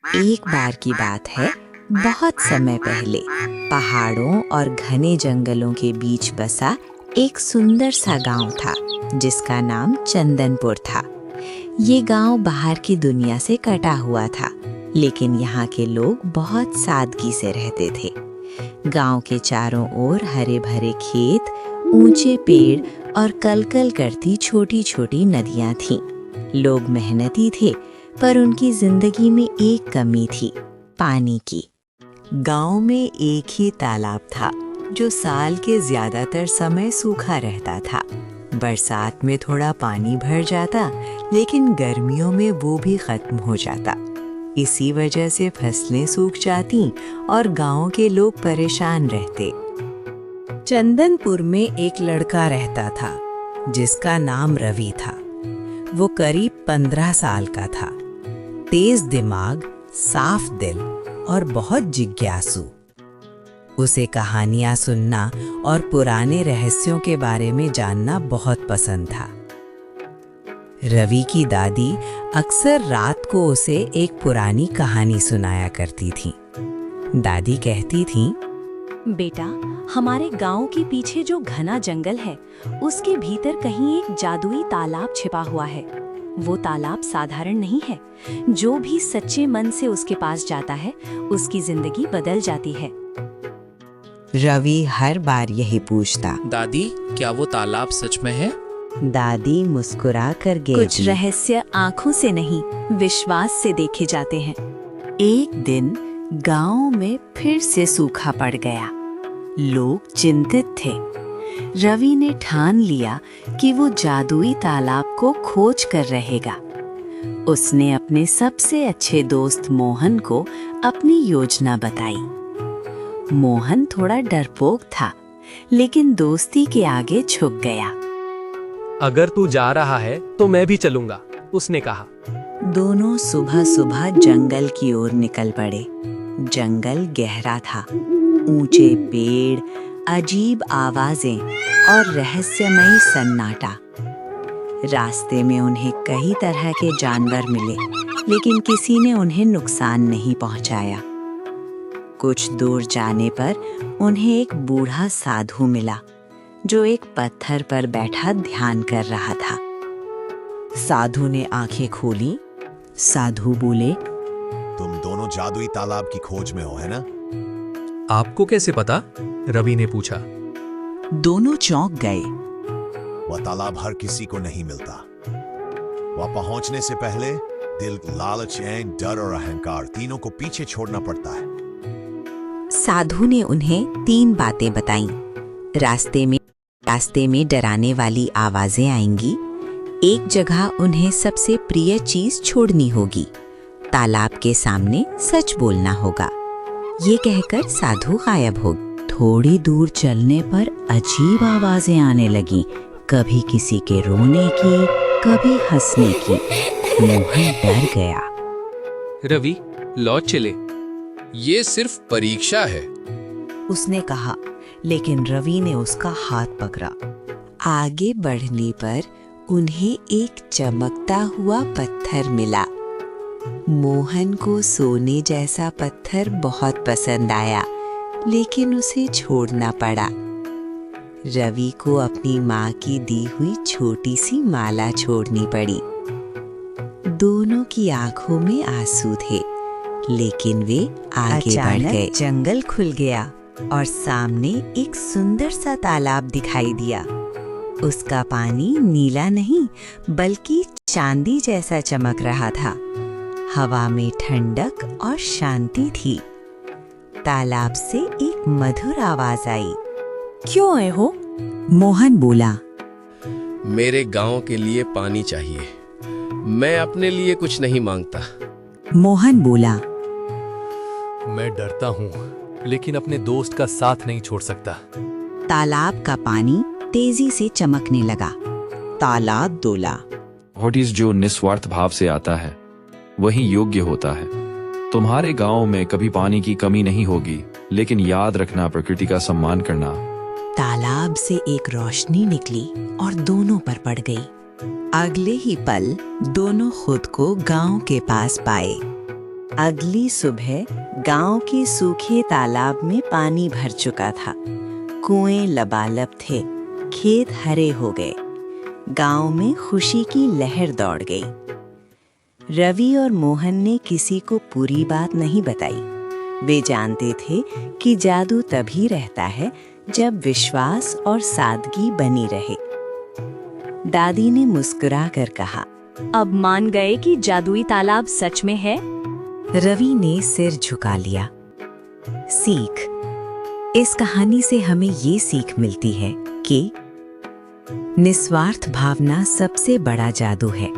एक बार की बात है, बहुत समय पहले पहाड़ों और घने जंगलों के बीच बसा एक सुंदर सा गांव था जिसका नाम चंदनपुर था। ये गांव बाहर की दुनिया से कटा हुआ था, लेकिन यहाँ के लोग बहुत सादगी से रहते थे। गांव के चारों ओर हरे भरे खेत, ऊंचे पेड़ और कलकल करती छोटी छोटी नदियां थीं। लोग मेहनती थे, पर उनकी जिंदगी में एक कमी थी, पानी की। गांव में एक ही तालाब था जो साल के ज्यादातर समय सूखा रहता था। बरसात में थोड़ा पानी भर जाता, लेकिन गर्मियों में वो भी खत्म हो जाता। इसी वजह से फसलें सूख जाती और गांव के लोग परेशान रहते। चंदनपुर में एक लड़का रहता था जिसका नाम रवि था। वो करीब 15 साल का था। तेज दिमाग, साफ दिल और बहुत जिज्ञासु। उसे कहानियां सुनना और पुराने रहस्यों के बारे में जानना बहुत पसंद था। रवि की दादी अक्सर रात को उसे एक पुरानी कहानी सुनाया करती थी। दादी कहती थी, बेटा, हमारे गांव के पीछे जो घना जंगल है, उसके भीतर कहीं एक जादुई तालाब छिपा हुआ है। वो तालाब साधारण नहीं है। जो भी सच्चे मन से उसके पास जाता है, उसकी जिंदगी बदल जाती है। रवि हर बार यही पूछता, दादी, क्या वो तालाब सच में है? दादी मुस्कुरा कर गई। कुछ रहस्य आंखों से नहीं, विश्वास से देखे जाते हैं। एक दिन गांव में फिर से सूखा पड़ गया। लोग चिंतित थे। रवि ने ठान लिया कि वो जादुई तालाब को खोज कर रहेगा। उसने अपने सबसे अच्छे दोस्त मोहन को अपनी योजना बताई। मोहन थोड़ा डरपोक था, लेकिन दोस्ती के आगे झुक गया। अगर तू जा रहा है तो मैं भी चलूंगा, उसने कहा। दोनों सुबह सुबह जंगल की ओर निकल पड़े। जंगल गहरा था, ऊंचे पेड़, अजीब आवाजें और रहस्यमयी सन्नाटा। रास्ते में उन्हें कई तरह के जानवर मिले, लेकिन किसी ने उन्हें नुकसान नहीं पहुंचाया। कुछ दूर जाने पर उन्हें एक बूढ़ा साधु मिला जो एक पत्थर पर बैठा ध्यान कर रहा था। साधु ने आंखें खोली। साधु बोले, तुम दोनों जादुई तालाब की खोज में हो, है ना? आपको कैसे पता? रवि ने पूछा। दोनों चौंक गए। वह तालाब हर किसी को नहीं मिलता। वह पहुंचने से पहले दिल, लालच, डर और अहंकार तीनों को पीछे छोड़ना पड़ता है। साधु ने उन्हें 3 बातें बताईं। रास्ते में डराने वाली आवाजें आएंगी। एक जगह उन्हें सबसे प्रिय चीज छोड़नी होगी। तालाब के सामने सच बोलना होगा। ये कहकर साधु गायब हो गया। थोड़ी दूर चलने पर अजीब आवाजें आने लगीं, कभी किसी के रोने की, कभी हंसने की। मोहन डर गया। रवि, लौट चले। ये सिर्फ परीक्षा है, उसने कहा, लेकिन रवि ने उसका हाथ पकड़ा। आगे बढ़ने पर उन्हें एक चमकता हुआ पत्थर मिला। मोहन को सोने जैसा पत्थर बहुत पसंद आया, लेकिन उसे छोड़ना पड़ा। रवि को अपनी माँ की दी हुई छोटी सी माला छोड़नी पड़ी। दोनों की आंखों में आंसू थे, लेकिन वे आगे बढ़ गए। जंगल खुल गया और सामने एक सुंदर सा तालाब दिखाई दिया। उसका पानी नीला नहीं, बल्कि चांदी जैसा चमक रहा था। हवा में ठंडक और शांति थी। तालाब से एक मधुर आवाज आई। क्यों आए हो? मोहन बोला, मेरे गांव के लिए पानी चाहिए। मैं अपने लिए कुछ नहीं मांगता। मोहन बोला, मैं डरता हूँ, लेकिन अपने दोस्त का साथ नहीं छोड़ सकता। तालाब का पानी तेजी से चमकने लगा। तालाब बोला, होटिस जो निस्वार्थ भाव से आता है वही योग्य होता है। तुम्हारे गांव में कभी पानी की कमी नहीं होगी, लेकिन याद रखना प्रकृति का सम्मान करना। तालाब से एक रोशनी निकली और दोनों पर पड़ गई। अगले ही पल दोनों खुद को गांव के पास पाए। अगली सुबह गांव के सूखे तालाब में पानी भर चुका था। कुएं लबालब थे, खेत हरे हो गए। गांव में खुशी की लहर दौड़ गई। रवि और मोहन ने किसी को पूरी बात नहीं बताई। वे जानते थे कि जादू तभी रहता है जब विश्वास और सादगी बनी रहे। दादी ने मुस्कुरा कर कहा, अब मान गए कि जादुई तालाब सच में है? रवि ने सिर झुका लिया। सीख, इस कहानी से हमें ये सीख मिलती है कि निस्वार्थ भावना सबसे बड़ा जादू है।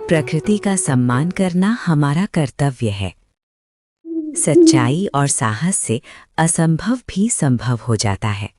प्रकृति का सम्मान करना हमारा कर्तव्य है। सच्चाई और साहस से असंभव भी संभव हो जाता है।